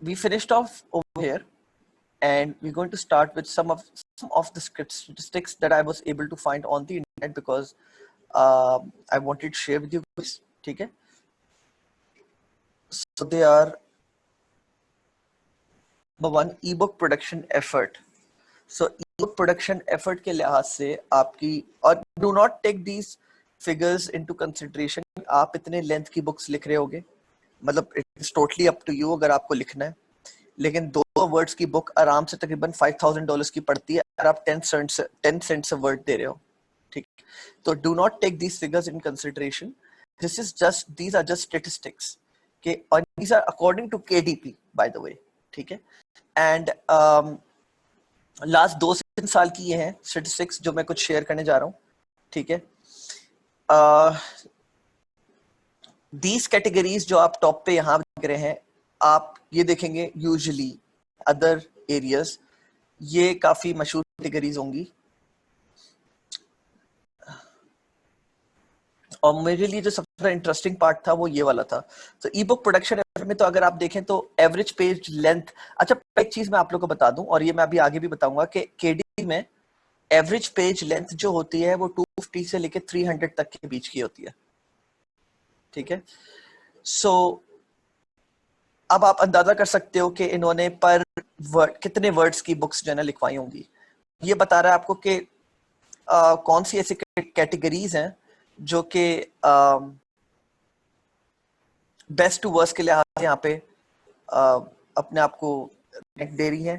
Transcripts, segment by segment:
we finished off over here, and we're going to start with some of the statistics that I was able to find on the internet because I wanted to share with you guys. Okay, so they are number one, ebook production effort. So ebook production effort के लिहाज से आपकी, और do not take these figures into consideration. आप इतने length की books लिख रहे होगे, मतलब it's totally up to you अगर आपको लिखना है, लेकिन 2 वर्ड्स की बुक आराम से तकरीबन $5,000 की पड़ती है और आप 10 cents a word दे रहे हो. ठीक, तो do not take these figures in consideration. These are just statistics. Okay, and these are according to KDP, by the way. ठीक है, एंड लास्ट 2 से 3 साल की ये हैं स्टैटिस्टिक्स जो मैं कुछ शेयर करने जा रहा हूँ. ठीक है, दीज कैटेगरीज जो आप टॉप पे यहाँ देख रहे हैं, आप ये देखेंगे यूजुअली अदर एरियाज ये काफी मशहूर कैटेगरीज होंगी. और मेरे लिए जो सबसे इंटरेस्टिंग पार्ट था वो ये वाला था. तो ई बुक प्रोडक्शन में तो अगर आप देखें तो एवरेज पेज लेंथ, अच्छा एक चीज मैं आप लोगों को बता दूं और ये मैं अभी आगे भी बताऊंगा कि केडी में एवरेज पेज लेंथ जो होती है वो 250 से लेके 300 तक के बीच की होती है. ठीक है, सो अब आप अंदाजा कर सकते हो कि इन्होंने पर वर्ड कितने वर्ड्स की बुक्स जो है ना लिखवाई होंगी. ये बता रहा है आपको कि कौन सी ऐसी कैटेगरीज हैं जो कि बेस्ट टू वर्स्ट के लिहाज से यहाँ पे अपने आप को दे रही है.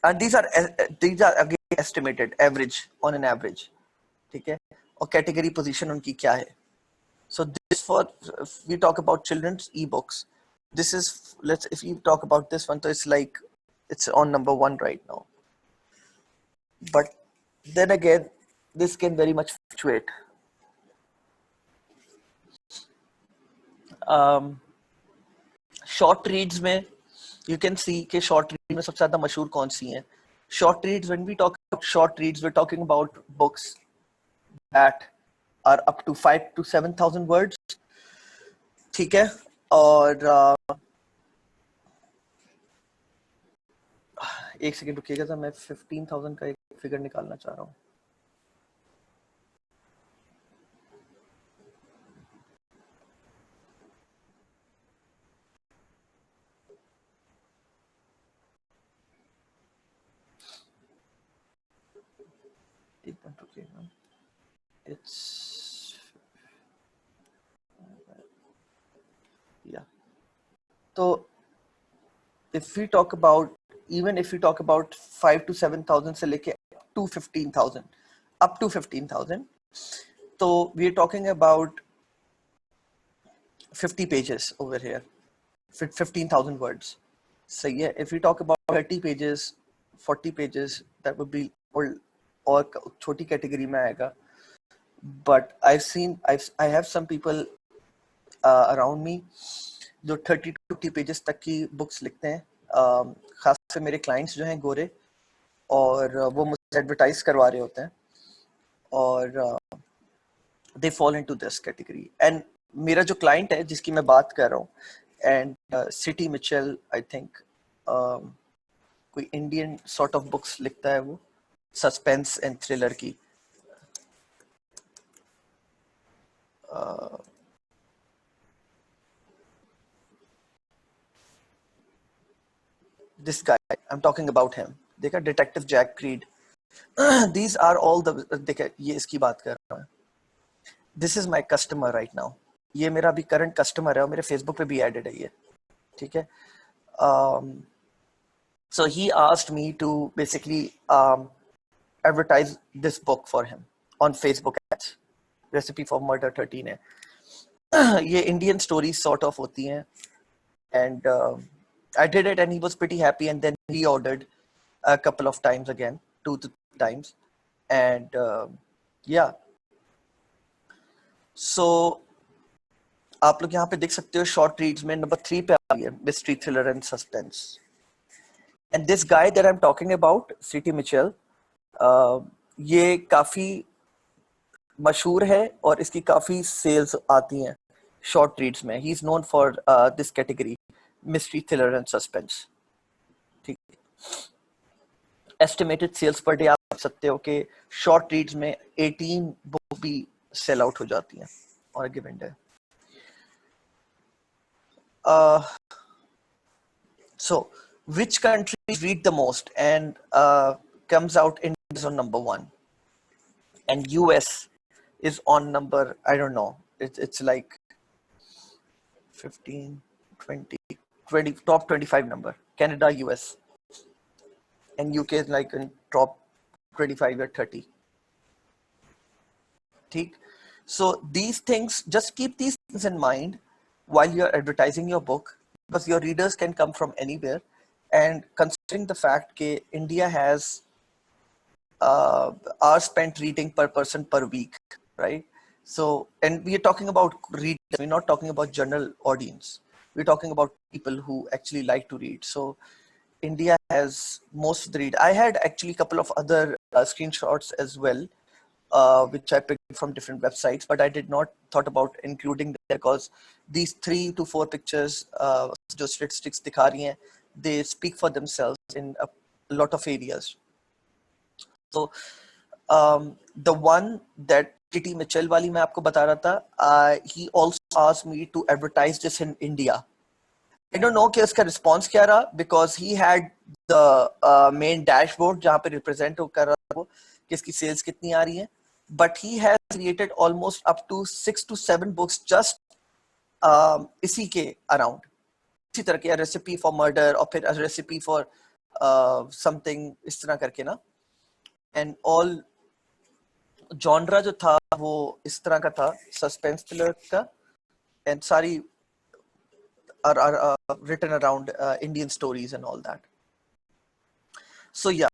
And these are again estimated average on an average. ठीक है, और कैटेगरी पोजीशन उनकी क्या है. So this for we talk about children's ebooks. This is, if you talk about this one, so it's like it's on number 1 right now. But then again, this can very much fluctuate. Short reads में you can see कि short read में सबसे ज्यादा मशहूर कौन सी हैं. Short reads, when we talk about short reads, we are talking about books that are up to 5 to 7,000 words. ठीक है, और एक सेकंड रुकिएगा सर, मैं 15,000 का एक फिगर निकालना चाह रहा हूँ. It's yeah. So if we talk about, even if we talk about 5 to 7,000 से लेके up to 15,000, so we are talking about 50 pages over here, 15,000 words. So yeah, if we talk about 30 pages, 40 pages, that would be और छोटी category में आएगा. But I have some people around me जो 30 to 50 pages तक की books लिखते हैं. खास से मेरे क्लाइंट्स जो हैं गोरे, और वो मुझसे एडवर्टाइज करवा रहे होते हैं, और they fall into this category. And मेरा जो क्लाइंट है जिसकी मैं बात कर रहा हूँ, and city Mitchell, I think कोई इंडियन सॉर्ट ऑफ बुक्स लिखता है, वो सस्पेंस एंड थ्रिलर की. This guy, I'm talking about him. देखा, Detective Jack Creed. These are all the, देखा, ये इसकी बात कर रहा हूँ. This is my customer right now. ये मेरा भी करंट कस्टमर है और मेरे फेसबुक पे भी एडेड है ये. ठीक है, so he asked me to basically advertise this book for him on Facebook ads. Recipe for Murder 13 है. ये इंडियन स्टोरी सॉर्ट ऑफ होती हैं, and I did it and he was pretty happy, and then he ordered a couple of times again, 2 to 3 times, and yeah. So आप लोग यहाँ पे देख सकते हो शॉर्ट रीड्स में नंबर 3 पे आ गया mystery, thriller and suspense. And this guy that I am talking about, city Mitchell, ये काफी मशहूर है और इसकी काफी सेल्स आती हैं शॉर्ट रीड्स में. He is known for this category. mystery, thriller and suspense. ठीक है. Estimated sales per day आप देख सकते हो कि short reads में 18 बुक भी sell out हो जाती हैं on a given day. So which countries read the most and comes out India is on number 1 and US is on number, I don't know, it's like 15, 20, 20, top 25 number. Canada, US, and UK is like in top 25 or 30. ठीक? So these things, just keep these things in mind while you're advertising your book, because your readers can come from anywhere. And considering the fact that India has hours spent reading per person per week, right? So, and we are talking about readers, we're not talking about general audience. We're talking about people who actually like to read. So India has most of the read. I had actually a couple of other screenshots as well, which I picked from different websites, but I did not thought about including them because these 3 to 4 pictures, जो statistics दिखा रही हैं, they speak for themselves in a lot of areas. So the one that Kitty Mitchell वाली मैं आपको बता रहा था, he also asked me to advertise this in India. I don't know कि उसका response क्या रहा, because he had the main dashboard जहाँ पे represent कर रहा था वो कि इसकी sales कितनी आ रही हैं, but he has created almost up to 6 to 7 books just इसी के around, इसी तरह के recipe for murder और फिर a recipe for something इस तरह करके ना, and all genre जो था वो इस तरह का था, suspense thriller का, and सारी are written around Indian stories and all that. So yeah,